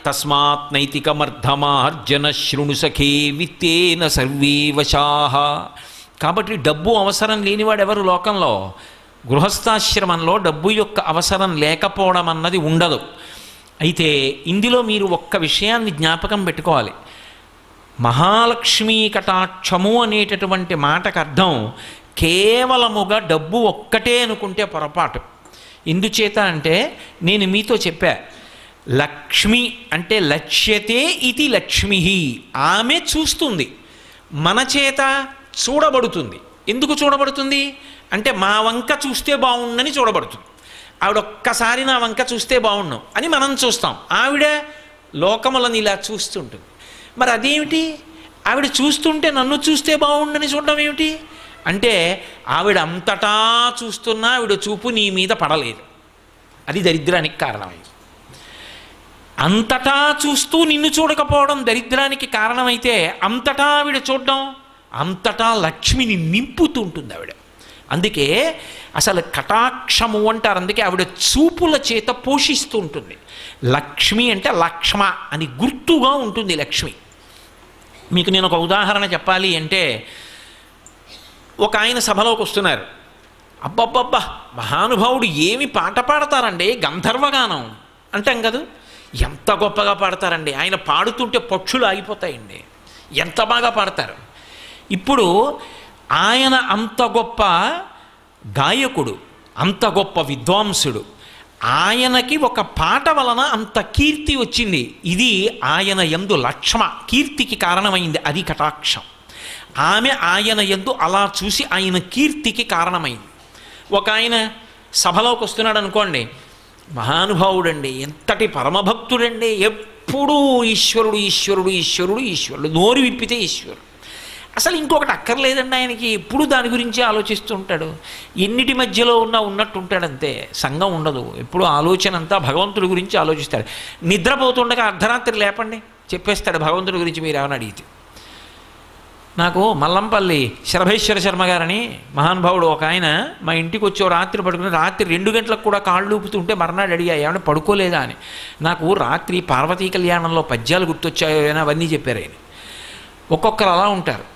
తస్మాత్ నైతికమర్ధమార్జన శృణు సఖే విత్తేన సర్వే వశాః. కాబట్టి డబ్బు అవసరం లేనివాడు ఎవరు లోకంలో? గృహస్థాశ్రమంలో డబ్బు యొక్క అవసరం లేకపోవడం అన్నది ఉండదు. అయితే ఇందులో మీరు ఒక్క విషయాన్ని జ్ఞాపకం పెట్టుకోవాలి. మహాలక్ష్మీ కటాక్షము అనేటటువంటి మాటకు అర్థం కేవలముగా డబ్బు ఒక్కటే అనుకుంటే పొరపాటు. ఎందుచేత అంటే నేను మీతో చెప్పా, లక్ష్మి అంటే లక్ష్యతే ఇది లక్ష్మి. ఆమె చూస్తుంది, మన చేత చూడబడుతుంది. ఎందుకు చూడబడుతుంది అంటే మా వంక చూస్తే బాగుండని చూడబడుతుంది. ఆవిడ ఒక్కసారి నా వంక చూస్తే బాగుండు అని మనం చూస్తాం, ఆవిడ లోకములను ఇలా చూస్తుంటుంది. మరి అదేమిటి? ఆవిడ చూస్తుంటే నన్ను చూస్తే బాగుండని చూడడం ఏమిటి అంటే ఆవిడ అంతటా చూస్తున్నా ఆవిడ చూపు నీ మీద పడలేదు. అది దరిద్రానికి కారణమైంది. అంతటా చూస్తూ నిన్ను చూడకపోవడం దరిద్రానికి కారణమైతే అంతటా ఆవిడ చూడడం, అంతటా లక్ష్మిని నింపుతుంటుంది ఆవిడ. అందుకే అసలు కటాక్షము అంటారు. అందుకే ఆవిడ చూపుల చేత పోషిస్తూ ఉంటుంది. లక్ష్మి అంటే లక్ష్మ అని గుర్తుగా ఉంటుంది లక్ష్మి. మీకు నేను ఒక ఉదాహరణ చెప్పాలి అంటే, ఒక ఆయన సభలోకి వస్తున్నారు. అబ్బబ్బబ్బా మహానుభావుడు ఏమి పాట పాడతారండి, గంధర్వగానం అంటాం కదా, ఎంత గొప్పగా పాడతారండి, ఆయన పాడుతుంటే పక్షులు ఆగిపోతాయండి, ఎంత బాగా పాడతారు. ఇప్పుడు ఆయన అంత గొప్ప గాయకుడు, అంత గొప్ప విద్వాంసుడు, ఆయనకి ఒక పాట వలన అంత కీర్తి వచ్చింది. ఇది ఆయన యందు లక్ష్మ కీర్తికి కారణమైంది, అది కటాక్షం. ఆమె ఆయన యందు అలా చూసి ఆయన కీర్తికి కారణమైంది. ఒక ఆయన సభలోకి వస్తున్నాడు అనుకోండి, మహానుభావుడండి, ఎంతటి పరమభక్తుడండి, ఎప్పుడూ ఈశ్వరుడు ఈశ్వరుడు ఈశ్వరుడు ఈశ్వరుడు, నోరు విప్పితే ఈశ్వరుడు, అసలు ఇంకొకటి అక్కర్లేదండి ఆయనకి, ఎప్పుడు దాని గురించి ఆలోచిస్తూ ఉంటాడు, ఎన్నిటి మధ్యలో ఉన్నట్టు ఉంటాడంతే, సంఘం ఉండదు, ఎప్పుడు ఆలోచన అంతా భగవంతుడి గురించి ఆలోచిస్తాడు. నిద్రపోతుండగా అర్ధరాత్రి లేపండి చెప్పేస్తాడు భగవంతుడి గురించి మీరు ఏమైనా అడిగితే. నాకు మల్లంపల్లి శరభేశ్వర శర్మ గారని మహానుభావుడు ఒక ఆయన మా ఇంటికి వచ్చి రాత్రి పడుకుని రాత్రి 2 గంటలకు కూడా కాళ్ళు ఊపుతుంటే మర్నాడు అడిగా ఏమైనా పడుకోలేదా అని. నాకు రాత్రి పార్వతీ కళ్యాణంలో పద్యాలు గుర్తొచ్చాయో అని అవన్నీ చెప్పారు ఆయన. ఒక్కొక్కరు అలా ఉంటారు,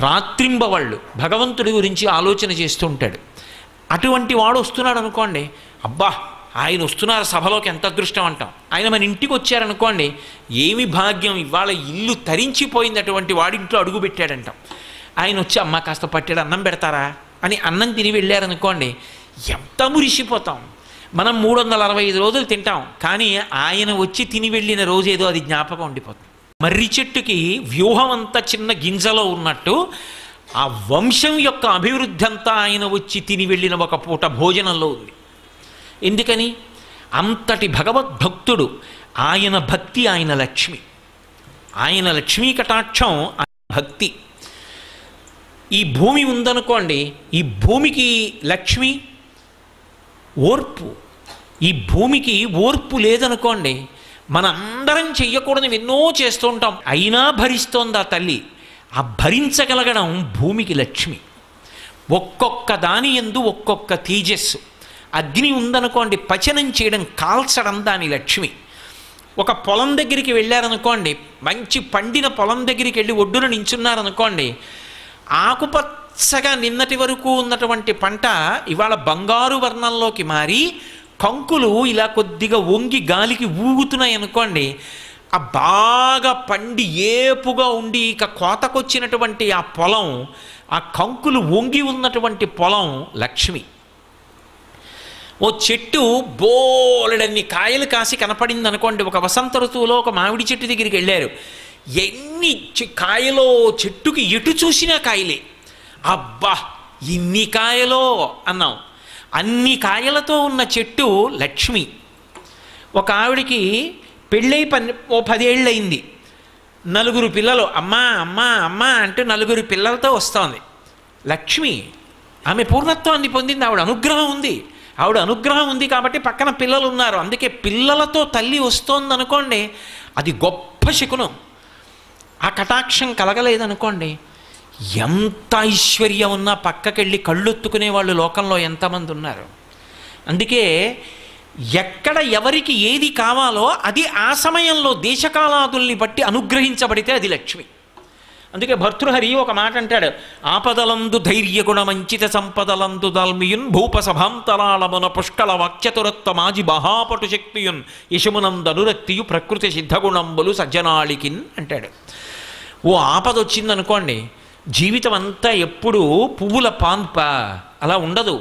రాత్రింబవళ్ళు భగవంతుడి గురించి ఆలోచన చేస్తూ ఉంటాడు. అటువంటి వాడు వస్తున్నాడు అనుకోండి, అబ్బా ఆయన వస్తున్నారు సభలోకి ఎంత అదృష్టం అంటాం. ఆయన మన ఇంటికి వచ్చారనుకోండి, ఏమి భాగ్యం, ఇవాళ ఇల్లు తరించిపోయింది, అటువంటి వాడింట్లో అడుగు పెట్టాడంటాం. ఆయన వచ్చి అమ్మ కాస్త పట్టెడు అన్నం పెడతారా అని అన్నం తిని వెళ్ళారనుకోండి, ఎంత మురిసిపోతాం. మనం 365 రోజులు తింటాం, కానీ ఆయన వచ్చి తిని వెళ్ళిన రోజేదో అది జ్ఞాపకం ఉండిపోతుంది. మర్రి చెట్టుకి వ్యూహం అంతా చిన్న గింజలో ఉన్నట్టు ఆ వంశం యొక్క అభివృద్ధి అంతా ఆయన వచ్చి తిని వెళ్ళిన ఒక పూట భోజనంలో ఉంది. ఎందుకని? అంతటి భగవద్భక్తుడు, ఆయన భక్తి, ఆయన లక్ష్మి, ఆయన లక్ష్మీ కటాక్షం, ఆయన భక్తి. ఈ భూమి ఉందనుకోండి, ఈ భూమికి లక్ష్మి ఓర్పు, ఈ భూమికి ఓర్పు లేదనుకోండి, మనందరం చెయ్యకూడదు ఎన్నో చేస్తూ ఉంటాం, అయినా భరిస్తోంది ఆ తల్లి. ఆ భరించగలగడం భూమికి లక్ష్మి. ఒక్కొక్క దాని యందు ఒక్కొక్క తేజస్సు. అగ్ని ఉందనుకోండి, పచనం చేయడం, కాల్చడం దాని లక్ష్మి. ఒక పొలం దగ్గరికి వెళ్ళారనుకోండి, మంచి పండిన పొలం దగ్గరికి వెళ్ళి ఒడ్డున నించున్నారనుకోండి, ఆకుపచ్చగా నిన్నటి వరకు ఉన్నటువంటి పంట ఇవాళ బంగారు వర్ణంలోకి మారి కంకులు ఇలా కొద్దిగా వంగి గాలికి ఊగుతున్నాయి అనుకోండి, ఆ బాగా పండి ఏపుగా ఉండి ఇక కోతకొచ్చినటువంటి ఆ పొలం, ఆ కంకులు వంగి ఉన్నటువంటి పొలం లక్ష్మి. ఓ చెట్టు బోలెడన్ని కాయలు కాసి కనపడింది అనుకోండి, ఒక వసంత ఋతువులో ఒక మామిడి చెట్టు దగ్గరికి వెళ్ళారు, ఎన్ని కాయలో చెట్టుకి ఎటు చూసినా కాయలే, అబ్బా ఇన్ని కాయలో అన్నాం. అన్ని కాయలతో ఉన్న చెట్టు లక్ష్మి. ఒక ఆవిడికి పెళ్ళై 10 ఏళ్ళయింది, 4 పిల్లలు, అమ్మా అమ్మా అమ్మా అంటూ 4 పిల్లలతో వస్తోంది. లక్ష్మి, ఆమె పూర్ణత్వాన్ని పొందింది, ఆవిడ అనుగ్రహం ఉంది, ఆవిడ అనుగ్రహం ఉంది కాబట్టి పక్కన పిల్లలు ఉన్నారు. అందుకే పిల్లలతో తల్లి వస్తోంది అనుకోండి, అది గొప్ప శకునం. ఆ కటాక్షం కలగలేదనుకోండి, ఎంత ఐశ్వర్యం ఉన్నా పక్కకెళ్ళి కళ్ళొత్తుకునే వాళ్ళు లోకంలో ఎంతమంది ఉన్నారు. అందుకే ఎక్కడ ఎవరికి ఏది కావాలో అది ఆ సమయంలో దేశకాలాదుల్ని బట్టి అనుగ్రహించబడితే అది లక్ష్మి. అందుకే భర్తృహరి ఒక మాట అంటాడు, ఆపదలందు ధైర్యగుణమంచిత సంపదలందు దల్మియున్ భూపసభాంతరాళమున పుష్కళ వాక్యతురత్వ మాజి మహాపటు శక్తియున్ యశమునందనురక్తియు ప్రకృతి సిద్ధగుణంబులు సజ్జనాళికిన్ అంటాడు. ఓ ఆపద వచ్చిందనుకోండి, జీవితం అంతా ఎప్పుడూ పువ్వుల పాన్ప అలా ఉండదు.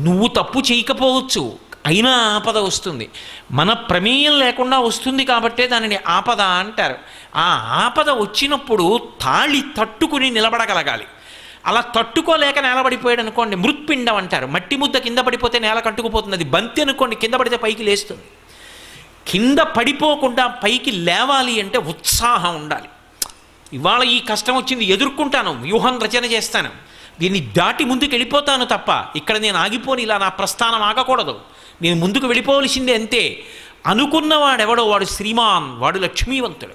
నువ్వు తప్పు చేయకపోవచ్చు, అయినా ఆపద వస్తుంది. మన ప్రమేయం లేకుండా వస్తుంది కాబట్టే దానిని ఆపద అంటారు. ఆ ఆపద వచ్చినప్పుడు తాళి తట్టుకుని నిలబడగలగాలి. అలా తట్టుకోలేక నేలబడిపోయాడు అనుకోండి, మృత్పిండం అంటారు. మట్టి ముద్ద కింద పడిపోతే నేల కట్టుకుపోతుంది. అది బంతి అనుకోండి, కింద పడితే పైకి లేస్తుంది. కింద పడిపోకుండా పైకి లేవాలి అంటే ఉత్సాహం ఉండాలి. ఇవాళ ఈ కష్టం వచ్చింది, ఎదుర్కొంటాను, వ్యూహం రచన చేస్తాను, దీన్ని దాటి ముందుకు వెళ్ళిపోతాను తప్ప ఇక్కడ నేను ఆగిపోని, ఇలా నా ప్రస్థానం ఆగకూడదు, నేను ముందుకు వెళ్ళిపోవలసిందే అంతే అనుకున్నవాడెవడో వాడు శ్రీమాన్, వాడు లక్ష్మీవంతుడు.